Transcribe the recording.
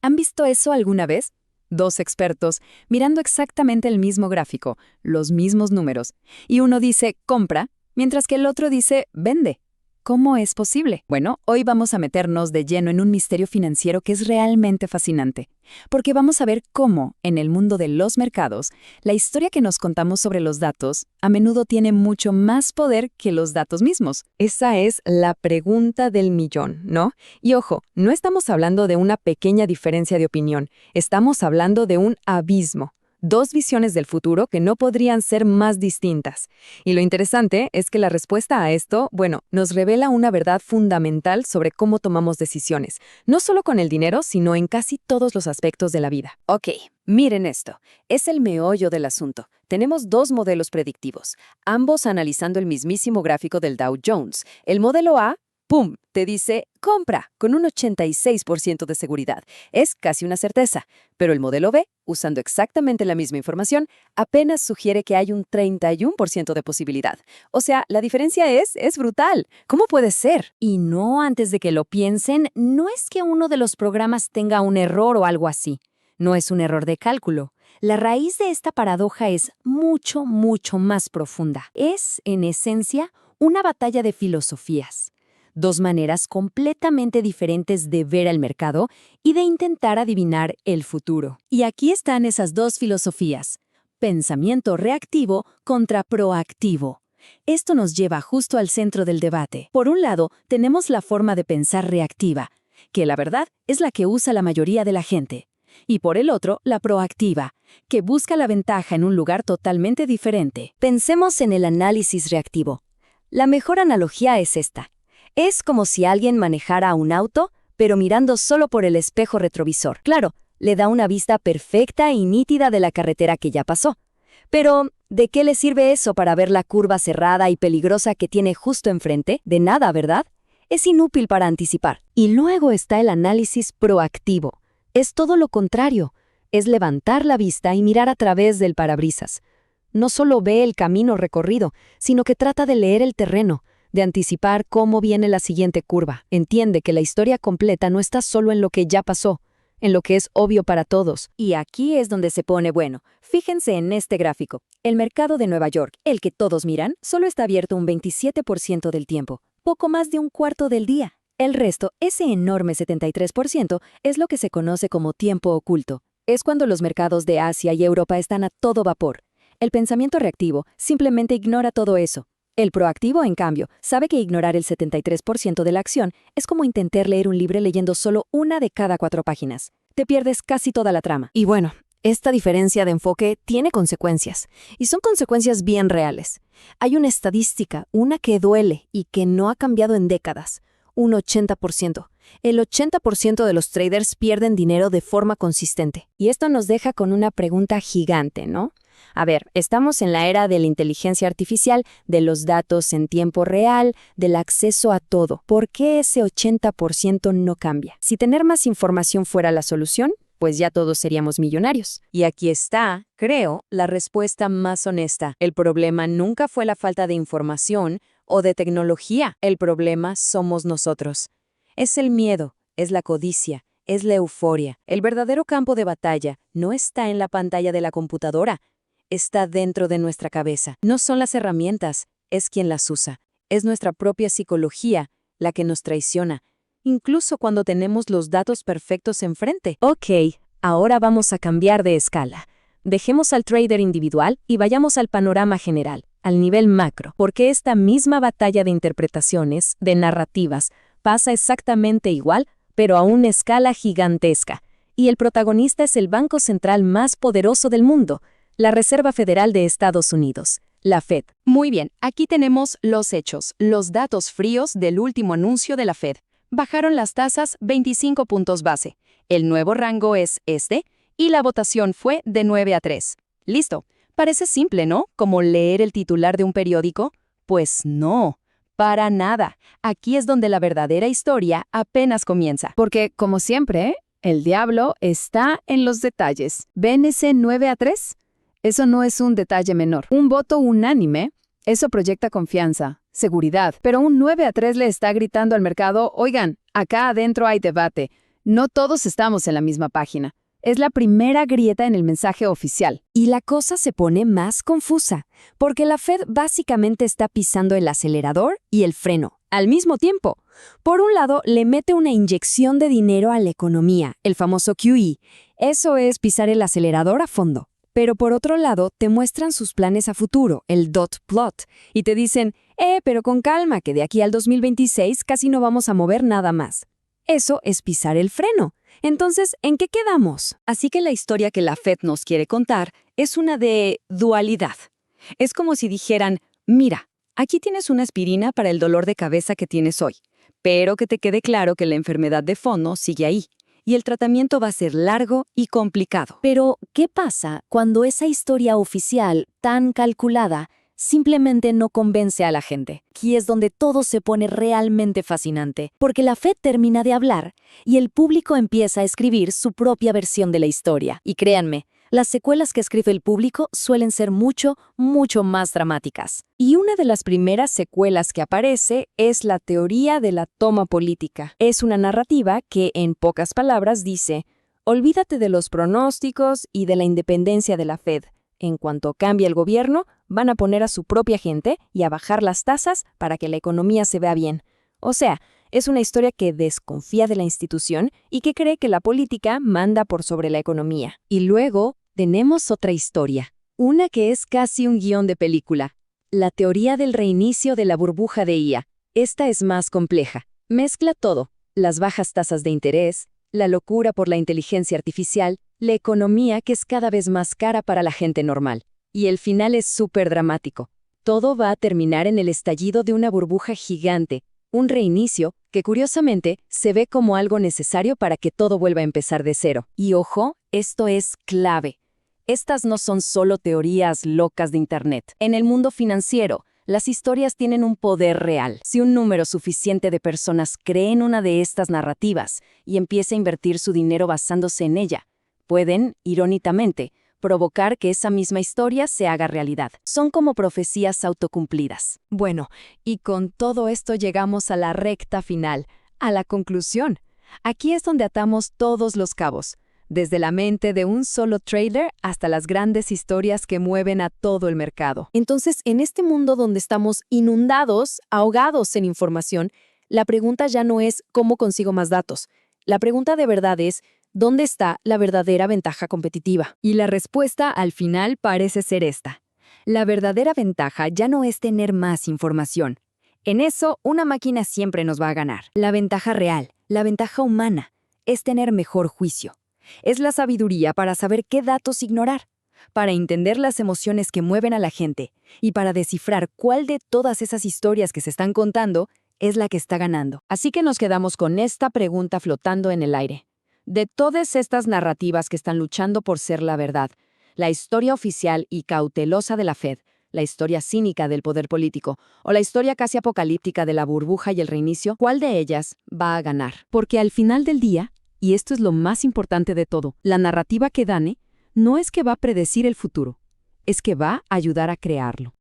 ¿Han visto eso alguna vez? Dos expertos mirando exactamente el mismo gráfico, los mismos números, y uno dice compra, mientras que el otro dice vende. ¿Cómo es posible? Bueno, hoy vamos a meternos de lleno en un misterio financiero que es realmente fascinante, porque vamos a ver cómo, en el mundo de los mercados, la historia que nos contamos sobre los datos a menudo tiene mucho más poder que los datos mismos. Esa es la pregunta del millón, ¿no? Y ojo, no estamos hablando de una pequeña diferencia de opinión, estamos hablando de un abismo. Dos visiones del futuro que no podrían ser más distintas. Y lo interesante es que la respuesta a esto, nos revela una verdad fundamental sobre cómo tomamos decisiones, no solo con el dinero, sino en casi todos los aspectos de la vida. Ok, miren esto. Es el meollo del asunto. Tenemos dos modelos predictivos, ambos analizando el mismísimo gráfico del Dow Jones. El modelo A, ¡pum!, te dice compra con un 86% de seguridad. Es casi una certeza. Pero el modelo B, usando exactamente la misma información, apenas sugiere que hay un 31% de posibilidad. O sea, la diferencia es brutal. ¿Cómo puede ser? Y no, antes de que lo piensen, no es que uno de los programas tenga un error o algo así. No es un error de cálculo. La raíz de esta paradoja es mucho, mucho más profunda. Es, en esencia, una batalla de filosofías. Dos maneras completamente diferentes de ver al mercado y de intentar adivinar el futuro. Y aquí están esas dos filosofías: pensamiento reactivo contra proactivo. Esto nos lleva justo al centro del debate. Por un lado, tenemos la forma de pensar reactiva, que la verdad es la que usa la mayoría de la gente. Y por el otro, la proactiva, que busca la ventaja en un lugar totalmente diferente. Pensemos en el análisis reactivo. La mejor analogía es esta. Es como si alguien manejara un auto, pero mirando solo por el espejo retrovisor. Claro, le da una vista perfecta y nítida de la carretera que ya pasó. Pero, ¿de qué le sirve eso para ver la curva cerrada y peligrosa que tiene justo enfrente? De nada, ¿verdad? Es inútil para anticipar. Y luego está el análisis proactivo. Es todo lo contrario. Es levantar la vista y mirar a través del parabrisas. No solo ve el camino recorrido, sino que trata de leer el terreno, de anticipar cómo viene la siguiente curva. Entiende que la historia completa no está solo en lo que ya pasó, en lo que es obvio para todos. Y aquí es donde se pone bueno. Fíjense en este gráfico. El mercado de Nueva York, el que todos miran, solo está abierto un 27% del tiempo, poco más de un cuarto del día. El resto, ese enorme 73%, es lo que se conoce como tiempo oculto. Es cuando los mercados de Asia y Europa están a todo vapor. El pensamiento reactivo simplemente ignora todo eso. El proactivo, en cambio, sabe que ignorar el 73% de la acción es como intentar leer un libro leyendo solo una de cada 4 páginas. Te pierdes casi toda la trama. Y esta diferencia de enfoque tiene consecuencias, y son consecuencias bien reales. Hay una estadística, una que duele y que no ha cambiado en décadas. Un 80%. El 80% de los traders pierden dinero de forma consistente. Y esto nos deja con una pregunta gigante, ¿no? A ver, estamos en la era de la inteligencia artificial, de los datos en tiempo real, del acceso a todo. ¿Por qué ese 80% no cambia? Si tener más información fuera la solución, pues ya todos seríamos millonarios. Y aquí está, creo, la respuesta más honesta. El problema nunca fue la falta de información o de tecnología. El problema somos nosotros. Es el miedo, es la codicia, es la euforia. El verdadero campo de batalla no está en la pantalla de la computadora, está dentro de nuestra cabeza. No son las herramientas, es quien las usa. Es nuestra propia psicología la que nos traiciona, incluso cuando tenemos los datos perfectos enfrente. Ok, ahora vamos a cambiar de escala. Dejemos al trader individual y vayamos al panorama general, al nivel macro, porque esta misma batalla de interpretaciones, de narrativas, pasa exactamente igual, pero a una escala gigantesca. Y el protagonista es el banco central más poderoso del mundo, la Reserva Federal de Estados Unidos, la Fed. Muy bien, aquí tenemos los hechos, los datos fríos del último anuncio de la Fed. Bajaron las tasas 25 puntos base. El nuevo rango es este, y la votación fue de 9-3. Listo. Parece simple, ¿no? Como leer el titular de un periódico. Pues no, para nada. Aquí es donde la verdadera historia apenas comienza. Porque, como siempre, el diablo está en los detalles. ¿Ven ese 9-3? Eso no es un detalle menor. Un voto unánime, eso proyecta confianza, seguridad. Pero un 9-3 le está gritando al mercado, oigan, acá adentro hay debate. No todos estamos en la misma página. Es la primera grieta en el mensaje oficial. Y la cosa se pone más confusa, porque la Fed básicamente está pisando el acelerador y el freno al mismo tiempo. Por un lado, le mete una inyección de dinero a la economía, el famoso QE. Eso es pisar el acelerador a fondo. Pero por otro lado, te muestran sus planes a futuro, el dot plot, y te dicen, pero con calma, que de aquí al 2026 casi no vamos a mover nada más. Eso es pisar el freno. Entonces, ¿en qué quedamos? Así que la historia que la Fed nos quiere contar es una de dualidad. Es como si dijeran, mira, aquí tienes una aspirina para el dolor de cabeza que tienes hoy, pero que te quede claro que la enfermedad de fondo sigue ahí, y el tratamiento va a ser largo y complicado. Pero, ¿qué pasa cuando esa historia oficial, tan calculada, simplemente no convence a la gente? Aquí es donde todo se pone realmente fascinante, porque la Fed termina de hablar y el público empieza a escribir su propia versión de la historia. Y créanme, las secuelas que escribe el público suelen ser mucho, mucho más dramáticas. Y una de las primeras secuelas que aparece es la teoría de la toma política. Es una narrativa que, en pocas palabras, dice, olvídate de los pronósticos y de la independencia de la Fed. En cuanto cambie el gobierno, van a poner a su propia gente y a bajar las tasas para que la economía se vea bien. O sea, es una historia que desconfía de la institución y que cree que la política manda por sobre la economía. Y luego tenemos otra historia, una que es casi un guión de película. La teoría del reinicio de la burbuja de IA. Esta es más compleja. Mezcla todo, las bajas tasas de interés, la locura por la inteligencia artificial, la economía que es cada vez más cara para la gente normal. Y el final es súper dramático. Todo va a terminar en el estallido de una burbuja gigante, un reinicio que curiosamente se ve como algo necesario para que todo vuelva a empezar de cero. Y ojo, esto es clave. Estas no son solo teorías locas de Internet. En el mundo financiero, las historias tienen un poder real. Si un número suficiente de personas cree en una de estas narrativas y empieza a invertir su dinero basándose en ella, pueden, irónicamente, provocar que esa misma historia se haga realidad. Son como profecías autocumplidas. Bueno, y con todo esto llegamos a la recta final, a la conclusión. Aquí es donde atamos todos los cabos, desde la mente de un solo trailer hasta las grandes historias que mueven a todo el mercado. Entonces, en este mundo donde estamos inundados, ahogados en información, la pregunta ya no es ¿cómo consigo más datos? La pregunta de verdad es ¿dónde está la verdadera ventaja competitiva? Y la respuesta al final parece ser esta. La verdadera ventaja ya no es tener más información. En eso, una máquina siempre nos va a ganar. La ventaja real, la ventaja humana, es tener mejor juicio. Es la sabiduría para saber qué datos ignorar, para entender las emociones que mueven a la gente y para descifrar cuál de todas esas historias que se están contando es la que está ganando. Así que nos quedamos con esta pregunta flotando en el aire. De todas estas narrativas que están luchando por ser la verdad, la historia oficial y cautelosa de la Fed, la historia cínica del poder político o la historia casi apocalíptica de la burbuja y el reinicio, ¿cuál de ellas va a ganar? Porque al final del día, y esto es lo más importante de todo, la narrativa que gane no es que va a predecir el futuro, es que va a ayudar a crearlo.